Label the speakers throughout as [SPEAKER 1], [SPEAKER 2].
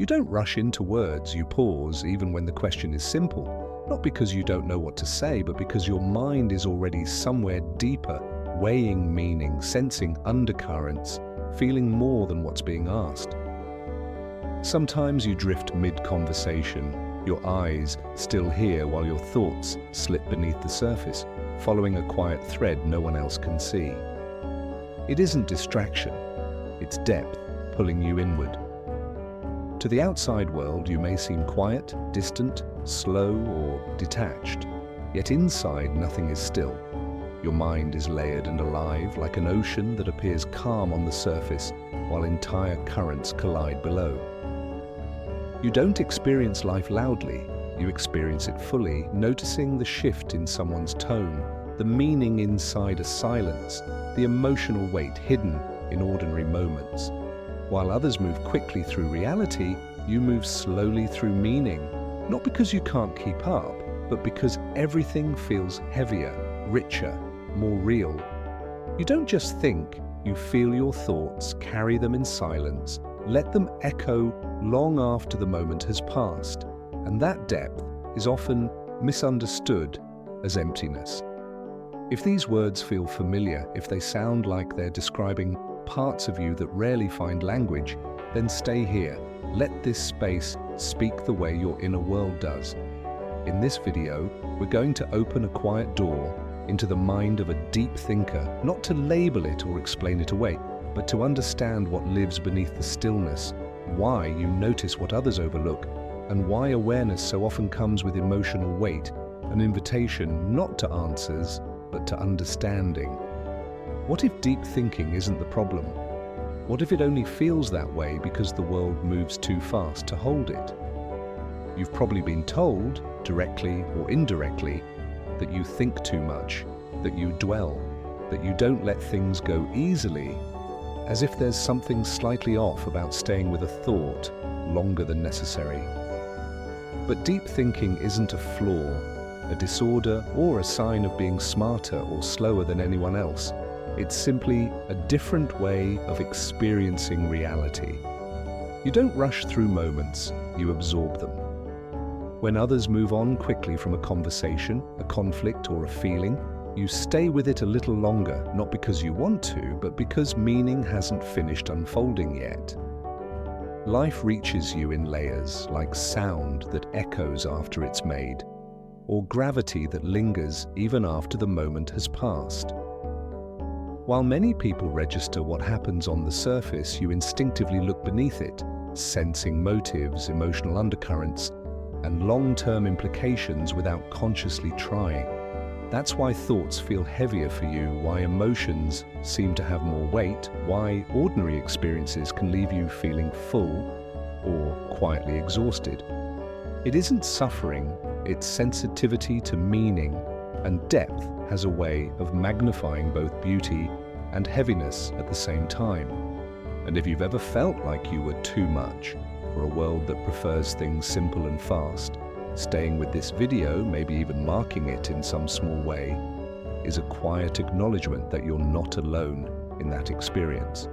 [SPEAKER 1] You don't rush into words, you pause even when the question is simple, not because you don't know what to say, but because your mind is already somewhere deeper, weighing meaning, sensing undercurrents, feeling more than what's being asked. Sometimes you drift mid-conversation, your eyes still here while your thoughts slip beneath the surface, following a quiet thread no one else can see. It isn't distraction, it's depth pulling you inward. To the outside world, you may seem quiet, distant, slow, or detached, yet inside nothing is still. Your mind is layered and alive, like an ocean that appears calm on the surface while entire currents collide below. You don't experience life loudly, you experience it fully, noticing the shift in someone's tone, the meaning inside a silence, the emotional weight hidden in ordinary moments. While others move quickly through reality, you move slowly through meaning, not because you can't keep up, but because everything feels heavier, richer, more real. You don't just think, you feel your thoughts, carry them in silence, let them echo long after the moment has passed, and that depth is often misunderstood as emptiness. If these words feel familiar, if they sound like they're describing parts of you that rarely find language, then stay here. Let this space speak the way your inner world does. In this video, we're going to open a quiet door into the mind of a deep thinker, not to label it or explain it away, but to understand what lives beneath the stillness, why you notice what others overlook, and why awareness so often comes with emotional weight, an invitation not to answers, but to understanding. What if deep thinking isn't the problem? What if it only feels that way because the world moves too fast to hold it? You've probably been told, directly or indirectly, that you think too much, that you dwell, that you don't let things go easily, as if there's something slightly off about staying with a thought longer than necessary. But deep thinking isn't a flaw, a disorder, or a sign of being smarter or slower than anyone else. It's simply a different way of experiencing reality. You don't rush through moments, you absorb them. When others move on quickly from a conversation, a conflict, or a feeling, you stay with it a little longer, not because you want to, but because meaning hasn't finished unfolding yet. Life reaches you in layers, like sound that echoes after it's made, or gravity that lingers even after the moment has passed. While many people register what happens on the surface, you instinctively look beneath it, sensing motives, emotional undercurrents, and long-term implications without consciously trying. That's why thoughts feel heavier for you, why emotions seem to have more weight, why ordinary experiences can leave you feeling full or quietly exhausted. It isn't suffering, it's sensitivity to meaning, and depth has a way of magnifying both beauty and heaviness at the same time. And if you've ever felt like you were too much for a world that prefers things simple and fast, staying with this video, maybe even marking it in some small way, is a quiet acknowledgement that you're not alone in that experience.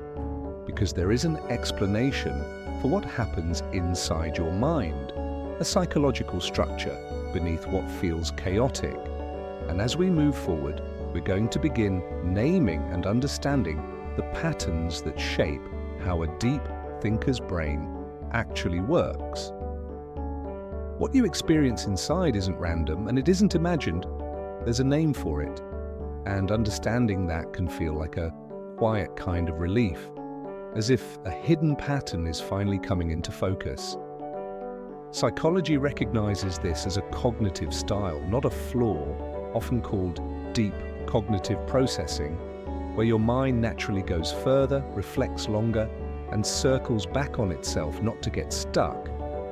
[SPEAKER 1] Because there is an explanation for what happens inside your mind, a psychological structure beneath what feels chaotic. And as we move forward, we're going to begin naming and understanding the patterns that shape how a deep thinker's brain actually works. What you experience inside isn't random and it isn't imagined. There's a name for it, and understanding that can feel like a quiet kind of relief, as if a hidden pattern is finally coming into focus. Psychology recognizes this as a cognitive style, not a flaw, often called deep cognitive processing, where your mind naturally goes further, reflects longer, and circles back on itself, not to get stuck,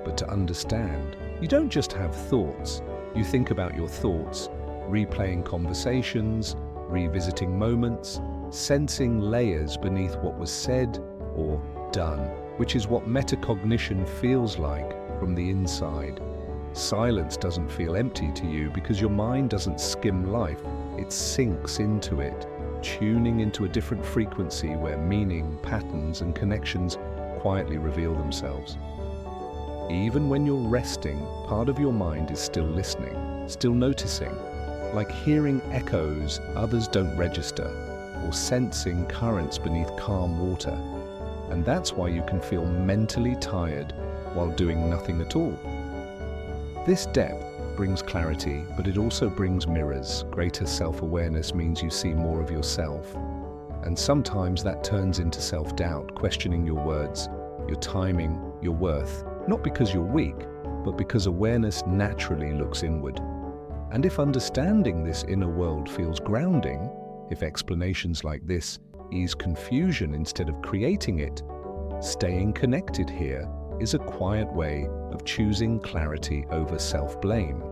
[SPEAKER 1] but to understand. You don't just have thoughts, you think about your thoughts, replaying conversations, revisiting moments, sensing layers beneath what was said or done, which is what metacognition feels like from the inside. Silence doesn't feel empty to you because your mind doesn't skim life, it sinks into it, tuning into a different frequency where meaning, patterns, and connections quietly reveal themselves. Even when you're resting, part of your mind is still listening, still noticing, like hearing echoes others don't register, or sensing currents beneath calm water. And that's why you can feel mentally tired while doing nothing at all. This depth brings clarity, but it also brings mirrors. Greater self-awareness means you see more of yourself. And sometimes that turns into self-doubt, questioning your words, your timing, your worth, not because you're weak, but because awareness naturally looks inward. And if understanding this inner world feels grounding, if explanations like this ease confusion instead of creating it, staying connected here is a quiet way of choosing clarity over self-blame.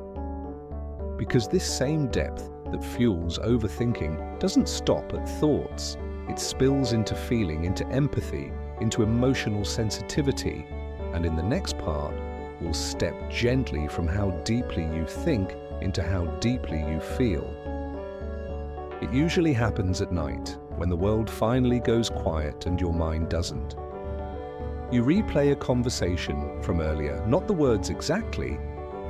[SPEAKER 1] Because this same depth that fuels overthinking doesn't stop at thoughts. It spills into feeling, into empathy, into emotional sensitivity, and in the next part, we'll step gently from how deeply you think into how deeply you feel. It usually happens at night, when the world finally goes quiet and your mind doesn't. You replay a conversation from earlier, not the words exactly,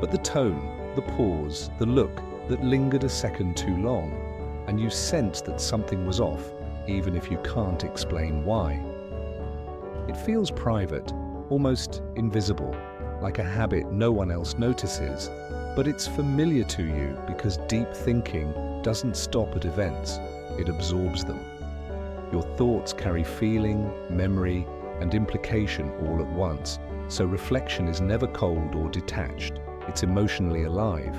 [SPEAKER 1] but the tone, the pause, the look that lingered a second too long, and you sense that something was off, even if you can't explain why. It feels private, almost invisible, like a habit no one else notices, but it's familiar to you because deep thinking doesn't stop at events, it absorbs them. Your thoughts carry feeling, memory, and implication all at once, so reflection is never cold or detached, it's emotionally alive.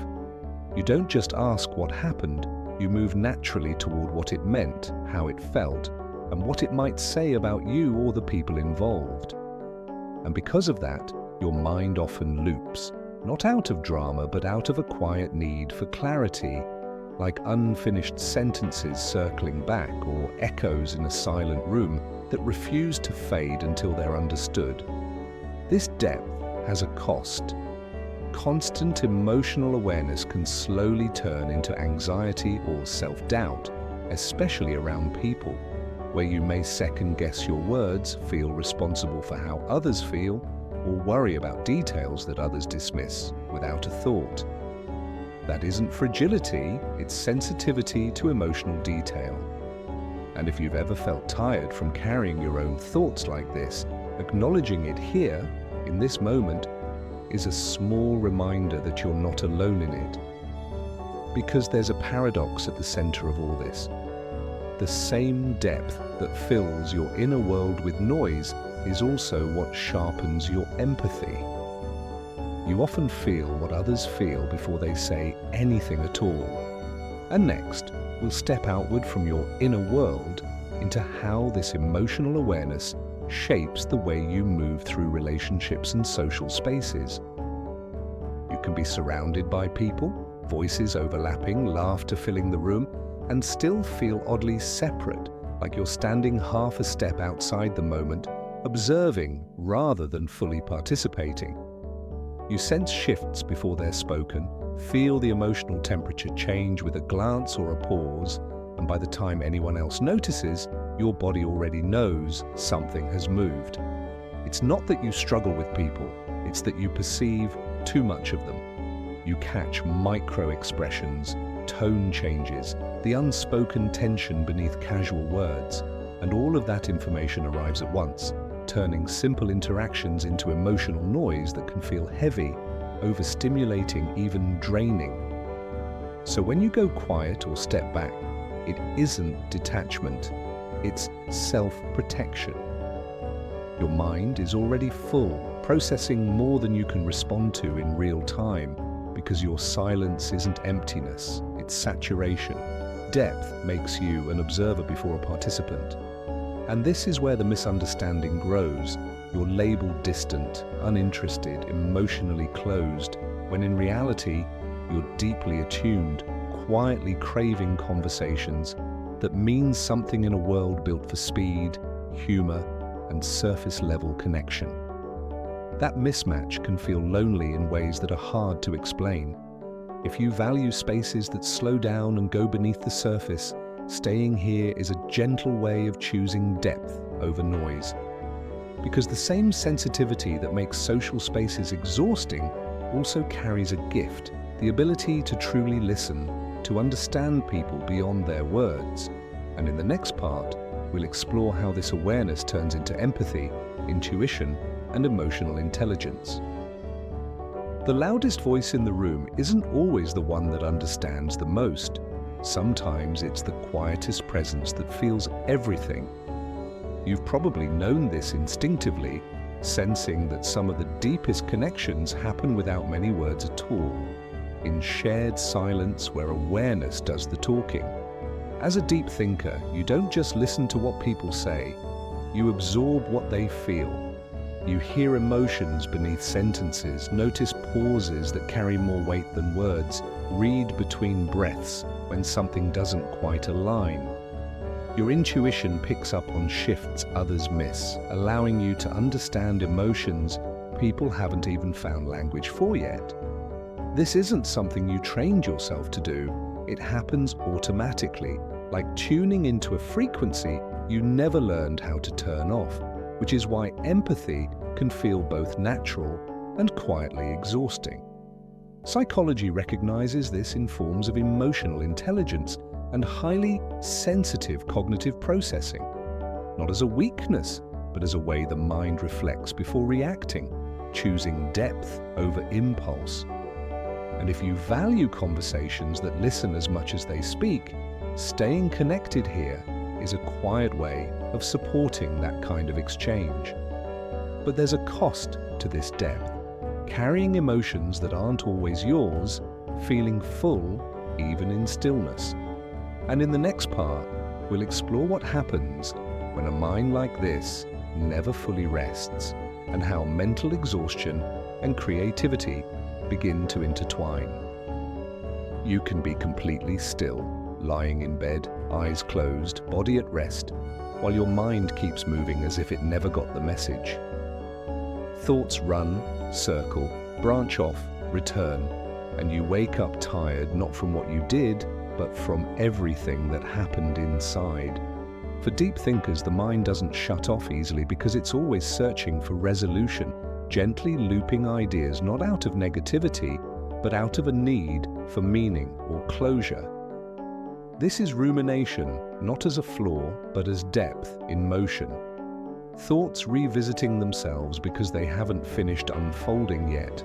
[SPEAKER 1] You don't just ask what happened, you move naturally toward what it meant, how it felt, and what it might say about you or the people involved. And because of that, your mind often loops, not out of drama, but out of a quiet need for clarity, like unfinished sentences circling back or echoes in a silent room that refuse to fade until they're understood. This depth has a cost. Constant emotional awareness can slowly turn into anxiety or self-doubt, especially around people, where you may second-guess your words, feel responsible for how others feel, or worry about details that others dismiss without a thought. That isn't fragility, it's sensitivity to emotional detail. And if you've ever felt tired from carrying your own thoughts like this, acknowledging it here, in this moment, is a small reminder that you're not alone in it. Because there's a paradox at the center of all this. The same depth that fills your inner world with noise is also what sharpens your empathy. You often feel what others feel before they say anything at all. And next, we'll step outward from your inner world into how this emotional awareness shapes the way you move through relationships and social spaces. You can be surrounded by people, voices overlapping, laughter filling the room, and still feel oddly separate, like you're standing half a step outside the moment, observing rather than fully participating. You sense shifts before they're spoken, feel the emotional temperature change with a glance or a pause, and by the time anyone else notices, your body already knows something has moved. It's not that you struggle with people, it's that you perceive too much of them. You catch micro-expressions, tone changes, the unspoken tension beneath casual words, and all of that information arrives at once, turning simple interactions into emotional noise that can feel heavy, overstimulating, even draining. So when you go quiet or step back, it isn't detachment, it's self-protection. Your mind is already full, processing more than you can respond to in real time, because your silence isn't emptiness, it's saturation. Depth makes you an observer before a participant. And this is where the misunderstanding grows. You're labeled distant, uninterested, emotionally closed, when in reality, you're deeply attuned, quietly craving conversations that mean something in a world built for speed, humor, and surface-level connection. That mismatch can feel lonely in ways that are hard to explain. If you value spaces that slow down and go beneath the surface, staying here is a gentle way of choosing depth over noise. Because the same sensitivity that makes social spaces exhausting also carries a gift, the ability to truly listen, to understand people beyond their words. And in the next part, we'll explore how this awareness turns into empathy, intuition, and emotional intelligence. The loudest voice in the room isn't always the one that understands the most. Sometimes it's the quietest presence that feels everything. You've probably known this instinctively, sensing that some of the deepest connections happen without many words at all, in shared silence where awareness does the talking. As a deep thinker, you don't just listen to what people say, you absorb what they feel. You hear emotions beneath sentences, notice pauses that carry more weight than words, read between breaths when something doesn't quite align. Your intuition picks up on shifts others miss, allowing you to understand emotions people haven't even found language for yet. This isn't something you trained yourself to do, it happens automatically, like tuning into a frequency you never learned how to turn off, which is why empathy can feel both natural and quietly exhausting. Psychology recognizes this in forms of emotional intelligence and highly sensitive cognitive processing, not as a weakness, but as a way the mind reflects before reacting, choosing depth over impulse. And if you value conversations that listen as much as they speak, staying connected here is a quiet way of supporting that kind of exchange. But there's a cost to this depth, carrying emotions that aren't always yours, feeling full even in stillness. And in the next part, we'll explore what happens when a mind like this never fully rests, and how mental exhaustion and creativity begin to intertwine. You can be completely still, lying in bed, eyes closed, body at rest, while your mind keeps moving as if it never got the message. Thoughts run, circle, branch off, return, and you wake up tired not from what you did, but from everything that happened inside. For deep thinkers, the mind doesn't shut off easily because it's always searching for resolution, gently looping ideas not out of negativity, but out of a need for meaning or closure. This is rumination, not as a flaw, but as depth in motion. Thoughts revisiting themselves because they haven't finished unfolding yet.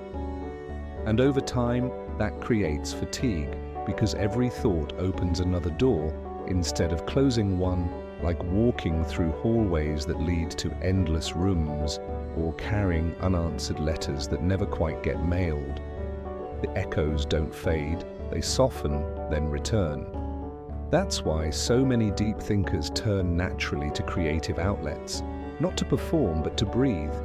[SPEAKER 1] And over time, that creates fatigue, because every thought opens another door instead of closing one, like walking through hallways that lead to endless rooms, or carrying unanswered letters that never quite get mailed. The echoes don't fade, they soften, then return. That's why so many deep thinkers turn naturally to creative outlets, not to perform but to breathe.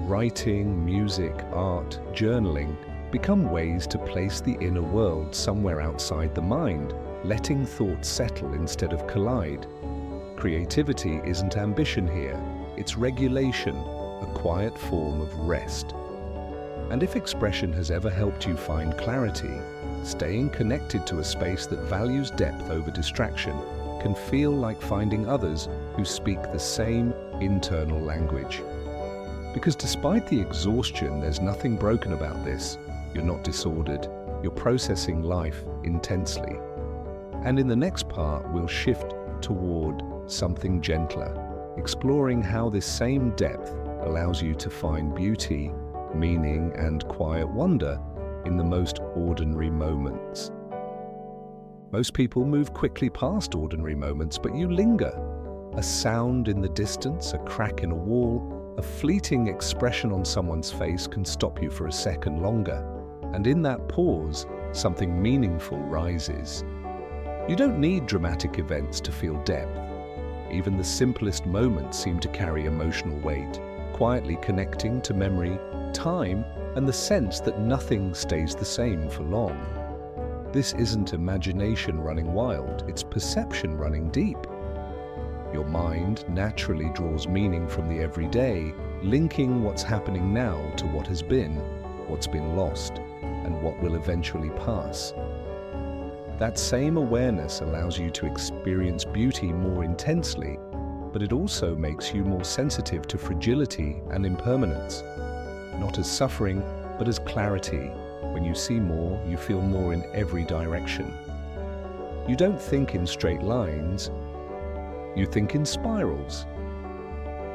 [SPEAKER 1] Writing, music, art, journaling become ways to place the inner world somewhere outside the mind, letting thoughts settle instead of collide. Creativity isn't ambition here, it's regulation, a quiet form of rest. And if expression has ever helped you find clarity, staying connected to a space that values depth over distraction can feel like finding others who speak the same internal language. Because despite the exhaustion, there's nothing broken about this. You're not disordered, you're processing life intensely. And in the next part, we'll shift toward something gentler, exploring how this same depth allows you to find beauty, meaning, and quiet wonder in the most ordinary moments. Most people move quickly past ordinary moments, but you linger. A sound in the distance, a crack in a wall, a fleeting expression on someone's face can stop you for a second longer. And in that pause, something meaningful rises. You don't need dramatic events to feel depth. Even the simplest moments seem to carry emotional weight, quietly connecting to memory, time, and the sense that nothing stays the same for long. This isn't imagination running wild, it's perception running deep. Your mind naturally draws meaning from the everyday, linking what's happening now to what has been, what's been lost, and what will eventually pass. That same awareness allows you to experience beauty more intensely, but it also makes you more sensitive to fragility and impermanence. Not as suffering, but as clarity. When you see more, you feel more in every direction. You don't think in straight lines, you think in spirals.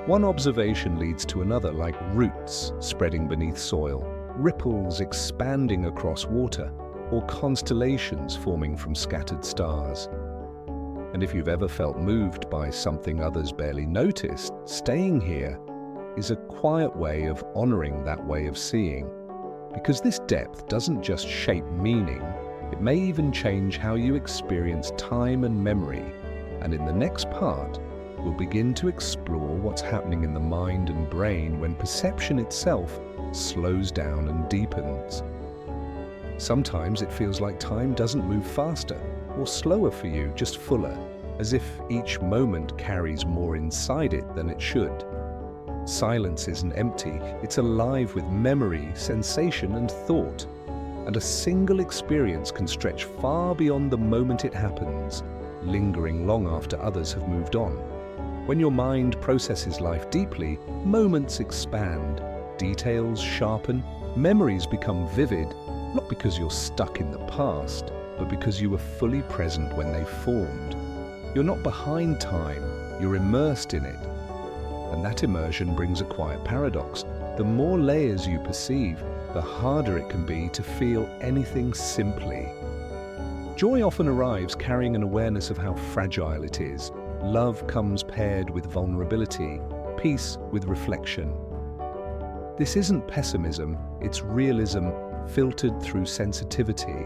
[SPEAKER 1] One observation leads to another, like roots spreading beneath soil, ripples expanding across water, or constellations forming from scattered stars. And if you've ever felt moved by something others barely noticed, staying here is a quiet way of honoring that way of seeing. Because this depth doesn't just shape meaning, it may even change how you experience time and memory. And in the next part, we'll begin to explore what's happening in the mind and brain when perception itself slows down and deepens. Sometimes it feels like time doesn't move faster or slower for you, just fuller, as if each moment carries more inside it than it should. Silence isn't empty, it's alive with memory, sensation, and thought. And a single experience can stretch far beyond the moment it happens, lingering long after others have moved on. When your mind processes life deeply, moments expand, details sharpen, memories become vivid, not because you're stuck in the past, but because you were fully present when they formed. You're not behind time, you're immersed in it. And that immersion brings a quiet paradox. The more layers you perceive, the harder it can be to feel anything simply. Joy often arrives carrying an awareness of how fragile it is. Love comes paired with vulnerability, peace with reflection. This isn't pessimism, it's realism filtered through sensitivity.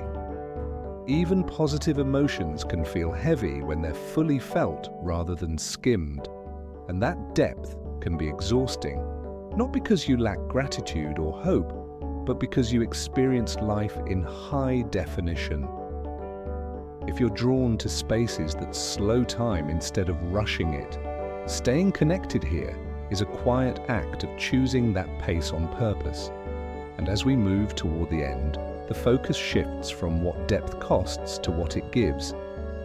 [SPEAKER 1] Even positive emotions can feel heavy when they're fully felt rather than skimmed. And that depth can be exhausting, not because you lack gratitude or hope, but because you experienced life in high definition. If you're drawn to spaces that slow time instead of rushing it, staying connected here is a quiet act of choosing that pace on purpose. And as we move toward the end, the focus shifts from what depth costs to what it gives,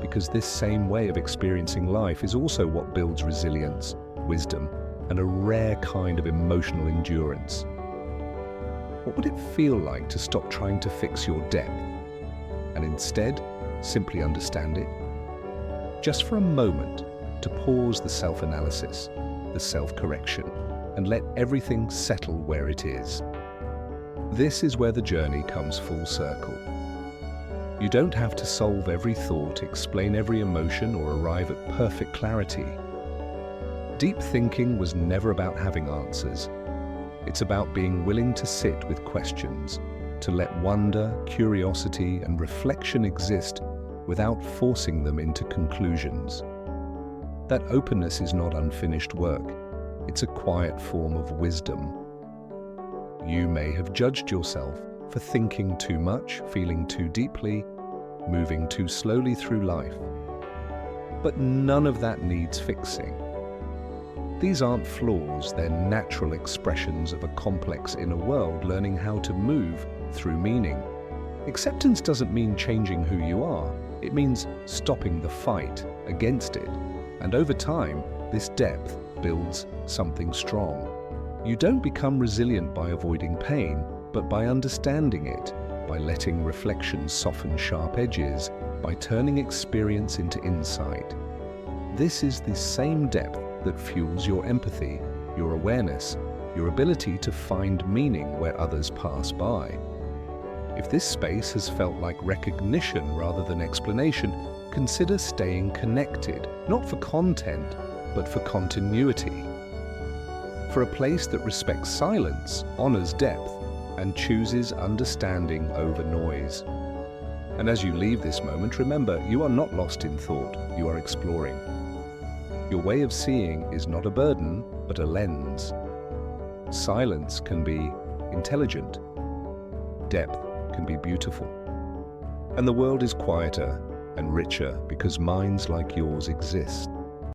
[SPEAKER 1] because this same way of experiencing life is also what builds resilience, wisdom, and a rare kind of emotional endurance. What would it feel like to stop trying to fix your depth, and instead simply understand it? Just for a moment, to pause the self-analysis, the self-correction, and let everything settle where it is. This is where the journey comes full circle. You don't have to solve every thought, explain every emotion, or arrive at perfect clarity. Deep thinking was never about having answers. It's about being willing to sit with questions, to let wonder, curiosity, and reflection exist without forcing them into conclusions. That openness is not unfinished work. It's a quiet form of wisdom. You may have judged yourself for thinking too much, feeling too deeply, moving too slowly through life. But none of that needs fixing. These aren't flaws, they're natural expressions of a complex inner world learning how to move through meaning. Acceptance doesn't mean changing who you are, it means stopping the fight against it. And over time, this depth builds something strong. You don't become resilient by avoiding pain, but by understanding it, by letting reflection soften sharp edges, by turning experience into insight. This is the same depth that fuels your empathy, your awareness, your ability to find meaning where others pass by. If this space has felt like recognition rather than explanation, consider staying connected, not for content, but for continuity. For a place that respects silence, honors depth, and chooses understanding over noise. And as you leave this moment, remember, you are not lost in thought, you are exploring. Your way of seeing is not a burden, but a lens. Silence can be intelligent. Depth can be beautiful. And the world is quieter and richer because minds like yours exist.